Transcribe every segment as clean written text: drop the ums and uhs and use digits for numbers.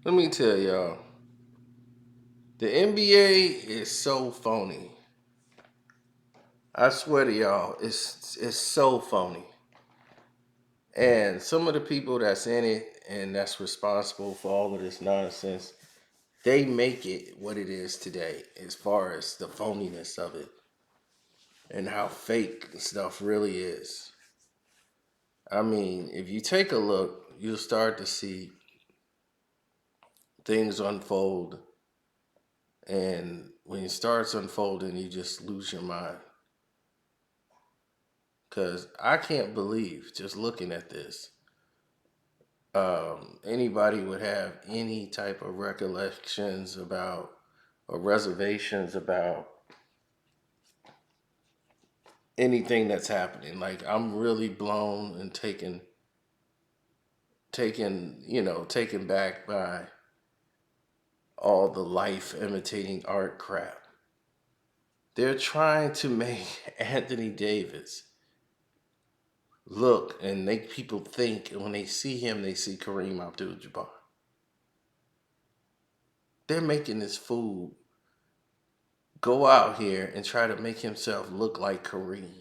Let me tell y'all, the NBA is so phony. I swear to y'all, it's so phony. And some of the people that's in it and that's responsible for all of this nonsense, they make it what it is today as far as the phoniness of it and how fake stuff really is. I mean, if you take a look, you'll start to see things unfold. And when it starts unfolding, you just lose your mind. Because I can't believe, just looking at this, anybody would have any type of recollections about or reservations about anything that's happening. Like, I'm really blown and taken back by all the life imitating art crap. They're trying to make Anthony Davis look and make people think, and when they see him, they see Kareem Abdul-Jabbar. They're making this fool go out here and try to make himself look like Kareem.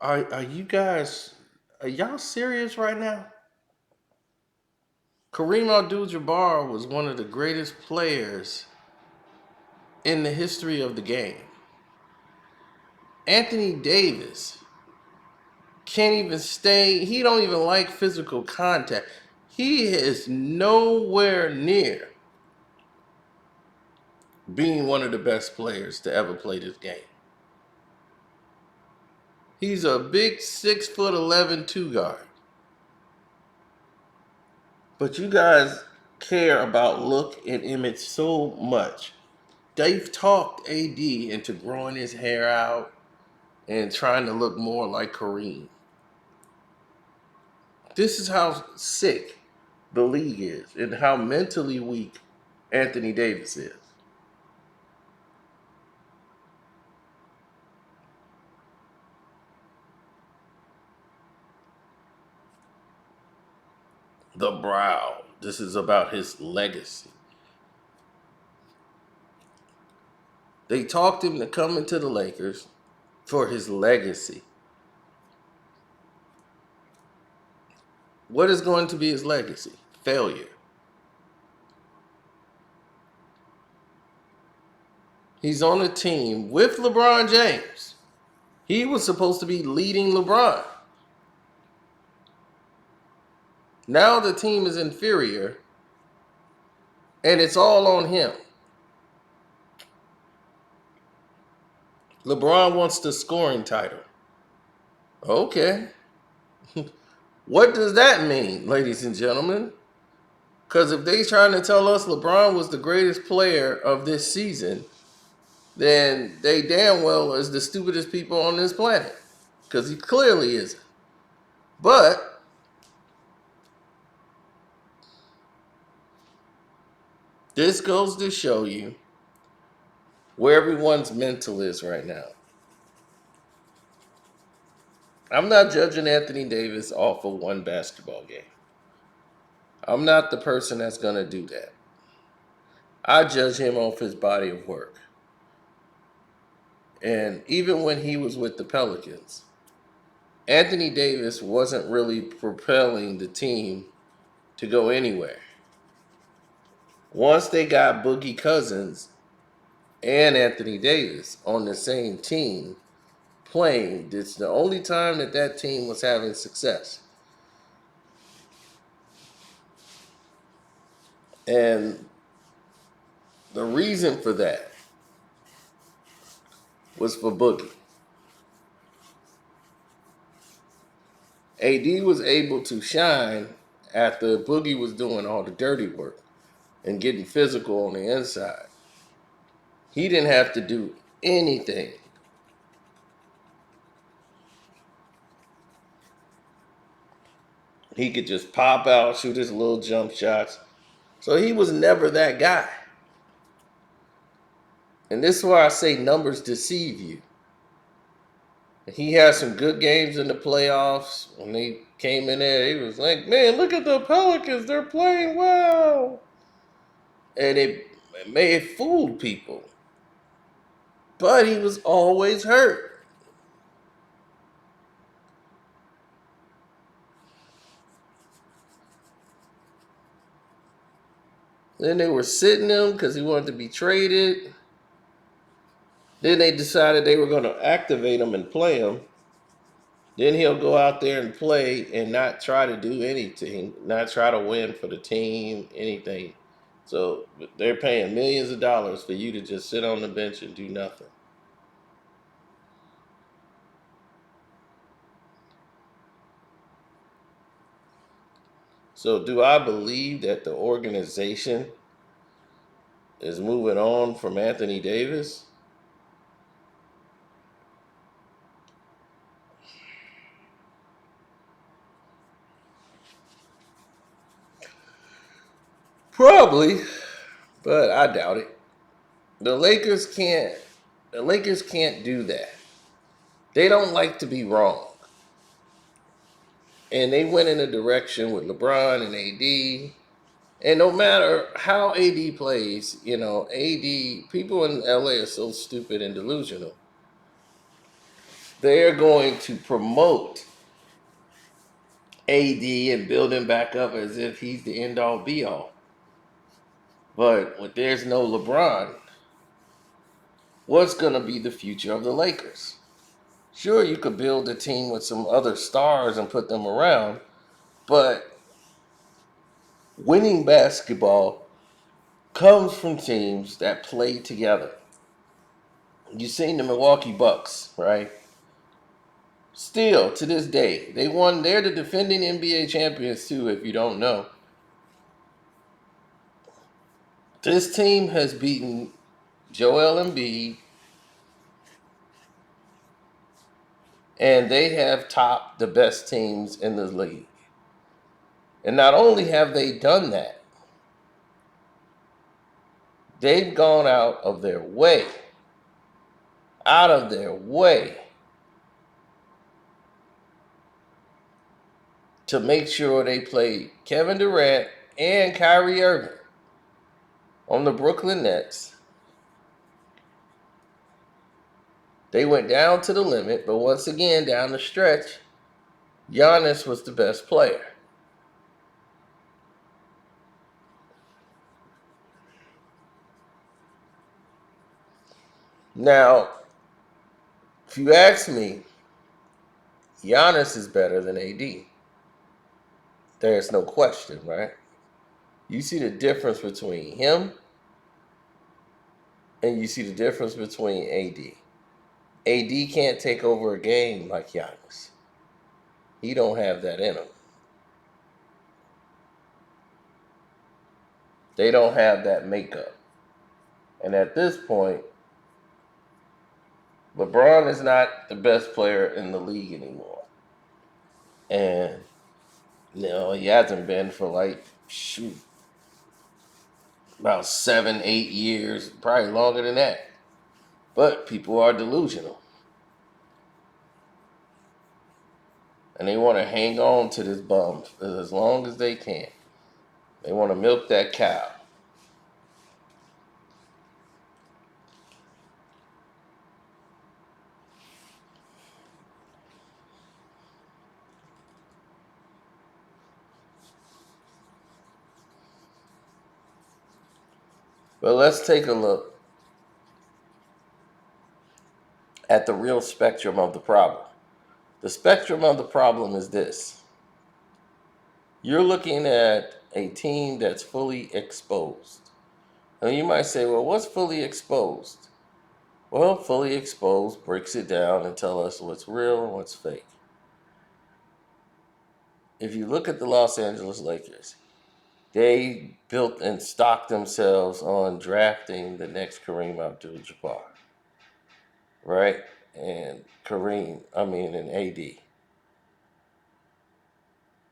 Are you guys, are y'all serious right now? Kareem Abdul-Jabbar was one of the greatest players in the history of the game. Anthony Davis can't even stay, he don't even like physical contact. He is nowhere near being one of the best players to ever play this game. He's a big 6'11" two guard. But you guys care about look and image so much. They've talked AD into growing his hair out and trying to look more like Kareem. This is how sick the league is and how mentally weak Anthony Davis is. The brow. This is about his legacy. They talked him to come into the Lakers for his legacy. What is going to be his legacy? Failure. He's on a team with LeBron James. He was supposed to be leading LeBron. Now the team is inferior, and it's all on him. LeBron wants the scoring title. Okay. What does that mean, ladies and gentlemen? Because if they trying to tell us LeBron was the greatest player of this season, then they damn well is the stupidest people on this planet. Because he clearly isn't. But this goes to show you where everyone's mental is right now. I'm not judging Anthony Davis off of one basketball game. I'm not the person that's going to do that. I judge him off his body of work. And even when he was with the Pelicans, Anthony Davis wasn't really propelling the team to go anywhere. Once they got Boogie Cousins and Anthony Davis on the same team playing, it's the only time that that team was having success. And the reason for that was for Boogie. AD was able to shine after Boogie was doing all the dirty work and getting physical on the inside. He didn't have to do anything. He could just pop out, shoot his little jump shots. So he was never that guy. And this is why I say numbers deceive you. He had some good games in the playoffs. When they came in there, he was like, "Man, look at the Pelicans. They're playing well." And it may have fooled people. But he was always hurt. Then they were sitting him because he wanted to be traded. Then they decided they were going to activate him and play him. Then he'll go out there and play and not try to do anything, not try to win for the team, anything. So they're paying millions of dollars for you to just sit on the bench and do nothing. So do I believe that the organization is moving on from Anthony Davis? Probably, but I doubt it. The Lakers can't the Lakers can't do that. They don't like to be wrong. And they went in a direction with LeBron and AD. And no matter how AD plays, AD, people in LA are so stupid and delusional. They're going to promote AD and build him back up as if he's the end all be all. But when there's no LeBron, what's going to be the future of the Lakers? Sure, you could build a team with some other stars and put them around, but winning basketball comes from teams that play together. You've seen the Milwaukee Bucks, right? Still, to this day, they're the defending NBA champions too, if you don't know. This team has beaten Joel Embiid, and they have topped the best teams in the league. And not only have they done that, they've gone out of their way to make sure they play Kevin Durant and Kyrie Irving on the Brooklyn Nets. They went down to the limit, but once again, down the stretch, Giannis was the best player. Now, if you ask me, Giannis is better than AD. There's no question, right? You see the difference between him and you see the difference between AD. AD can't take over a game like Giannis. He don't have that in him. They don't have that makeup. And at this point, LeBron is not the best player in the league anymore. And he hasn't been for about 7, 8 years, probably longer than that. But people are delusional. And they want to hang on to this bum as long as they can. They want to milk that cow. But let's take a look at the real spectrum of the problem. The spectrum of the problem is this. You're looking at a team that's fully exposed. And you might say, well, what's fully exposed? Well, fully exposed breaks it down and tell us what's real and what's fake. If you look at the Los Angeles Lakers, they built and stocked themselves on drafting the next Kareem Abdul-Jabbar, right? And and AD.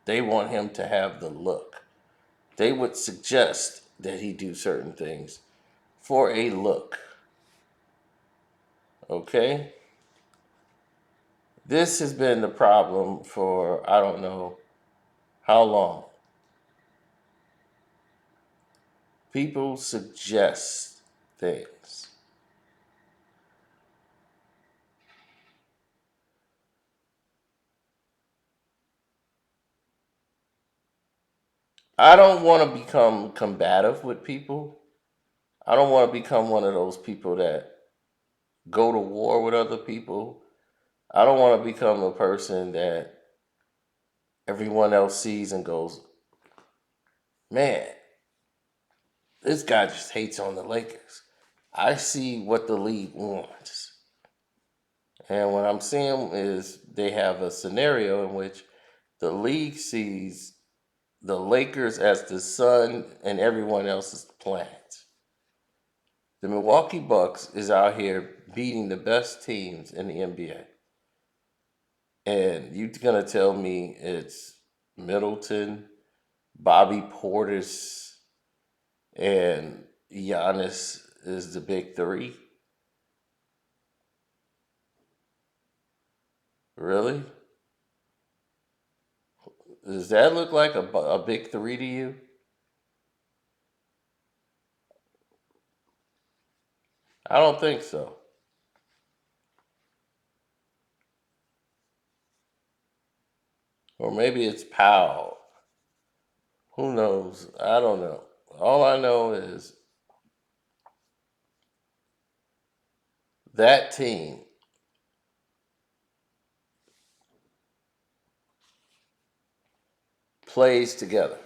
They want him to have the look. They would suggest that he do certain things for a look. Okay? This has been the problem for I don't know how long. People suggest things. I don't want to become combative with people. I don't want to become one of those people that go to war with other people. I don't want to become a person that everyone else sees and goes, man, this guy just hates on the Lakers. I see what the league wants. And what I'm seeing is they have a scenario in which the league sees the Lakers as the sun and everyone else is the planet. The Milwaukee Bucks is out here beating the best teams in the NBA. And you're going to tell me it's Middleton, Bobby Portis, and Giannis is the big three? Really? Does that look like a big three to you? I don't think so. Or maybe it's Powell. Who knows? I don't know. All I know is that team plays together.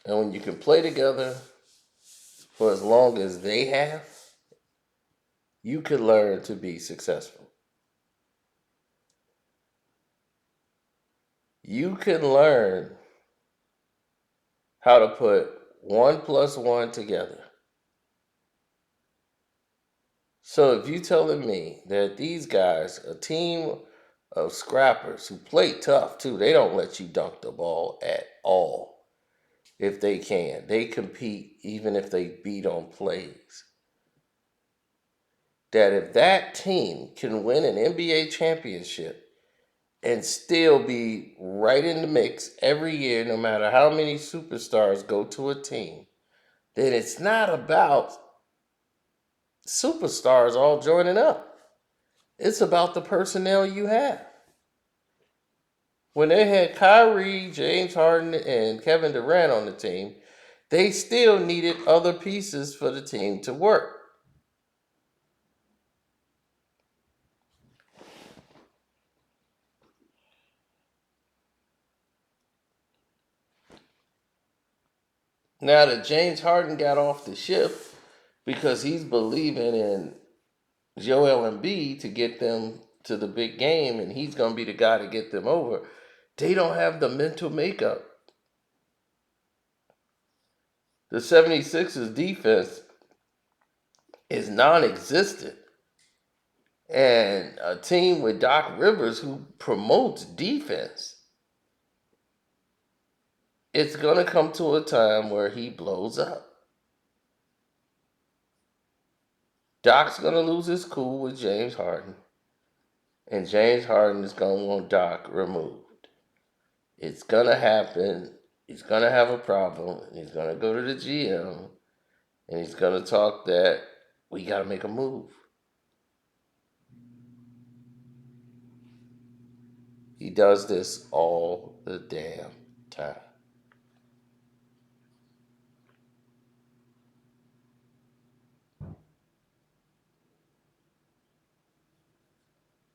And when you can play together for as long as they have, you can learn to be successful. You can learn how to put one plus one together. So if you telling me that these guys, a team of scrappers who play tough too, they don't let you dunk the ball at all. If they can, they compete even if they beat on plays. That if that team can win an NBA championship and still be right in the mix every year, no matter how many superstars go to a team, then it's not about superstars all joining up. It's about the personnel you have. When they had Kyrie, James Harden, and Kevin Durant on the team, they still needed other pieces for the team to work. Now that James Harden got off the ship because he's believing in Joel Embiid to get them to the big game and he's going to be the guy to get them over, they don't have the mental makeup. The 76ers defense is non existent. And a team with Doc Rivers who promotes defense, it's going to come to a time where he blows up. Doc's going to lose his cool with James Harden. And James Harden is going to want Doc removed. It's going to happen. He's going to have a problem. He's going to go to the GM. And he's going to talk that we got to make a move. He does this all the damn time.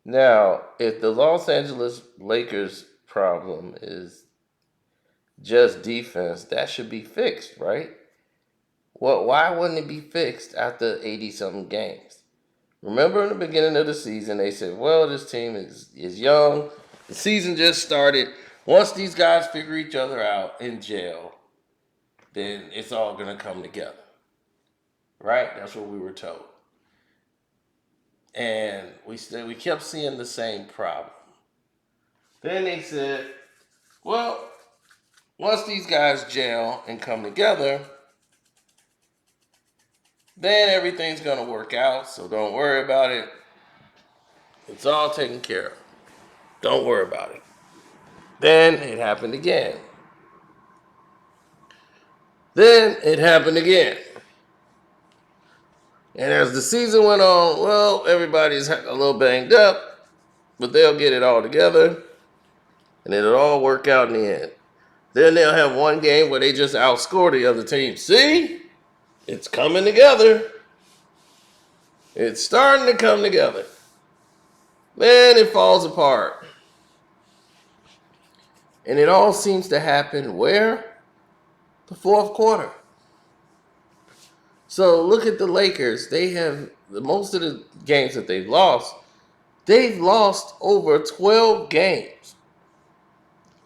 Now, if the Los Angeles Lakers problem is just defense, that should be fixed, right? Well, why wouldn't it be fixed after 80 something games? Remember in the beginning of the season, they said, well, this team is young. The season just started. Once these guys figure each other out in jail, then it's all going to come together. Right? That's what we were told. And we kept seeing the same problem. Then they said, well, once these guys gel and come together, then everything's going to work out, so don't worry about it. It's all taken care of. Don't worry about it. Then it happened again. Then it happened again. And as the season went on, well, everybody's a little banged up, but they'll get it all together and it'll all work out in the end. Then they'll have one game where they just outscore the other team. See? It's coming together. It's starting to come together. Then it falls apart. And it all seems to happen where? The fourth quarter. So look at the Lakers. They have most of the games that they've lost over 12 games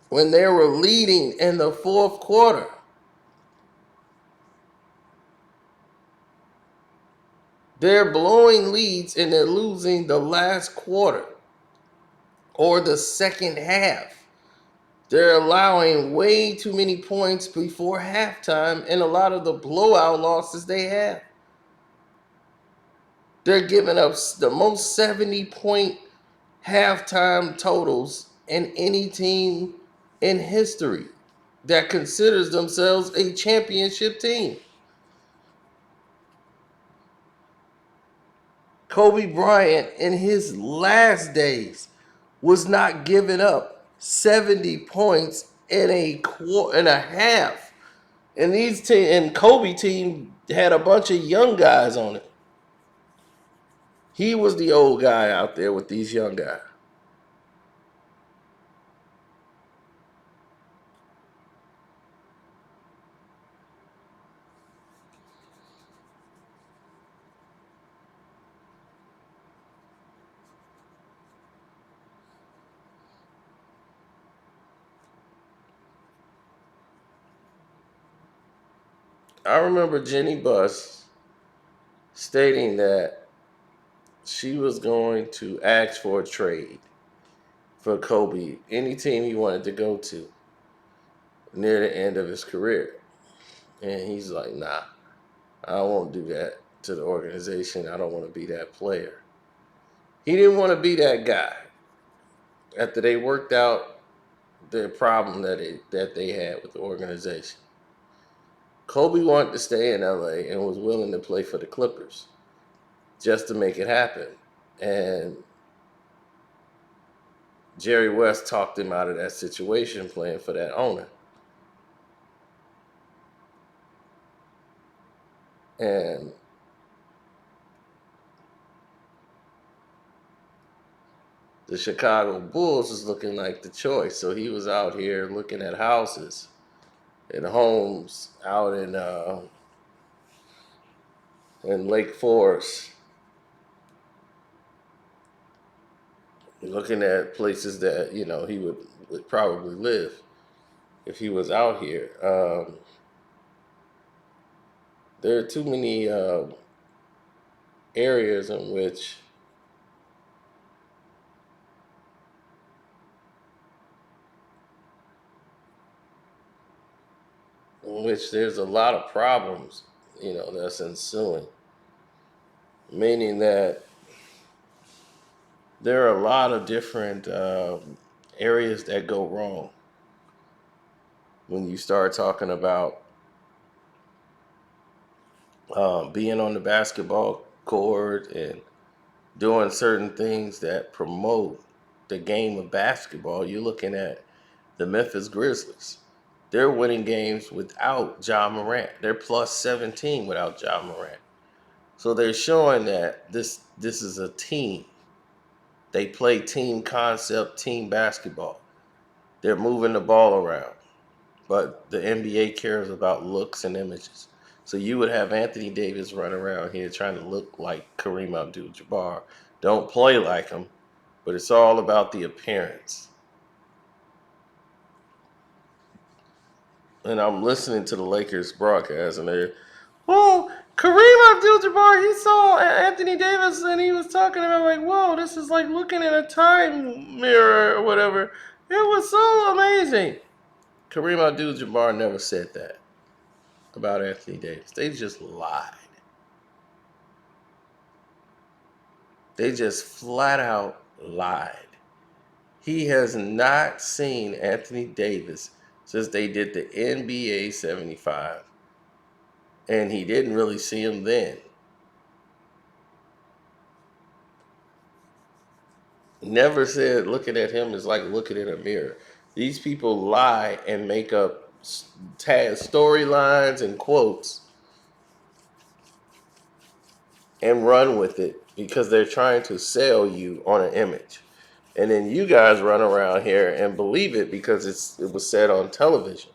when they were leading in the fourth quarter. They're blowing leads and they're losing the last quarter or the second half. They're allowing way too many points before halftime in a lot of the blowout losses they have. They're giving up the most 70-point halftime totals in any team in history that considers themselves a championship team. Kobe Bryant in his last days was not giving up 70 points in a half. And Kobe team had a bunch of young guys on it. He was the old guy out there with these young guys. I remember Jenny Buss stating that she was going to ask for a trade for Kobe, any team he wanted to go to near the end of his career. And he's like, nah, I won't do that to the organization. I don't want to be that player. He didn't want to be that guy. After they worked out the problem that they had with the organization, Kobe wanted to stay in LA and was willing to play for the Clippers just to make it happen. And Jerry West talked him out of that situation playing for that owner. And the Chicago Bulls was looking like the choice. So he was out here looking at houses and homes out in Lake Forest, looking at places that he would probably live if he was out here. There are too many areas in which there's a lot of problems, that's ensuing. Meaning that there are a lot of different areas that go wrong when you start talking about being on the basketball court and doing certain things that promote the game of basketball. You're looking at the Memphis Grizzlies. They're winning games without Ja Morant. They're plus 17 without Ja Morant. So they're showing that this is a team. They play team concept, team basketball. They're moving the ball around. But the NBA cares about looks and images. So you would have Anthony Davis run around here trying to look like Kareem Abdul-Jabbar. Don't play like him, but it's all about the appearance. And I'm listening to the Lakers broadcast, and they're, well, Kareem Abdul-Jabbar, he saw Anthony Davis, and he was talking about like, whoa, this is like looking in a time mirror or whatever. It was so amazing. Kareem Abdul-Jabbar never said that about Anthony Davis. They just lied. They just flat out lied. He has not seen Anthony Davis since they did the NBA 75, and he didn't really see him then. Never said looking at him is like looking in a mirror. These people lie and make up storylines and quotes and run with it because they're trying to sell you on an image. And then you guys run around here and believe it because it was said on television.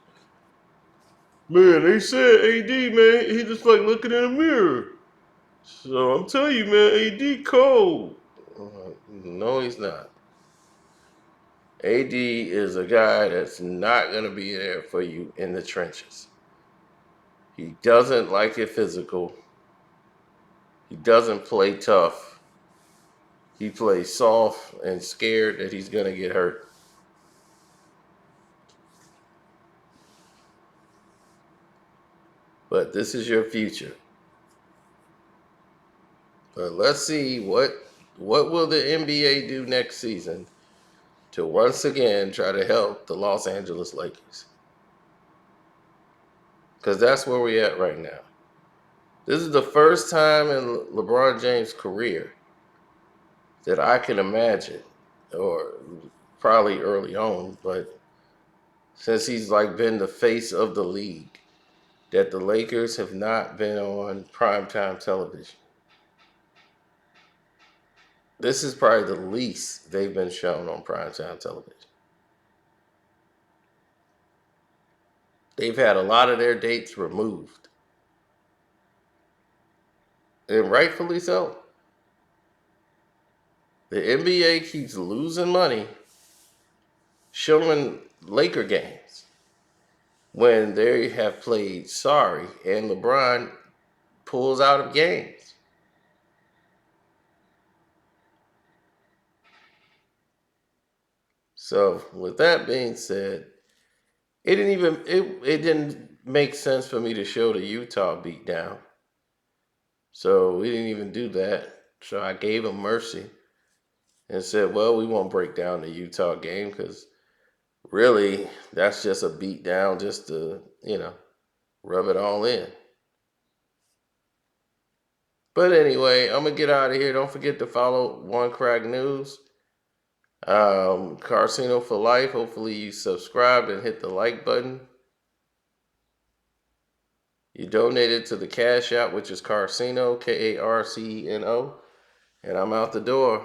Man, they said AD, man, he just like looking in a mirror. So I'm telling you, man, AD cold. No, he's not. AD is a guy that's not going to be there for you in the trenches. He doesn't like it physical. He doesn't play tough. He plays soft and scared that he's going to get hurt. But this is your future. But let's see what will the NBA do next season to once again try to help the Los Angeles Lakers. Because that's where we're at right now. This is the first time in LeBron James' career that I can imagine, or probably early on, but since he's like been the face of the league, that the Lakers have not been on primetime television. This is probably the least they've been shown on primetime television. They've had a lot of their dates removed. And rightfully so. The NBA keeps losing money showing Laker games when they have played sorry and LeBron pulls out of games. So with that being said, it didn't make sense for me to show the Utah beatdown. So we didn't even do that. So I gave him mercy and said, well, we won't break down the Utah game because really that's just a beatdown just to, rub it all in. But anyway, I'm going to get out of here. Don't forget to follow One Crack News. Carcino for life. Hopefully you subscribed and hit the like button. You donated to the Cash App, which is Carcino, Karceno, and I'm out the door.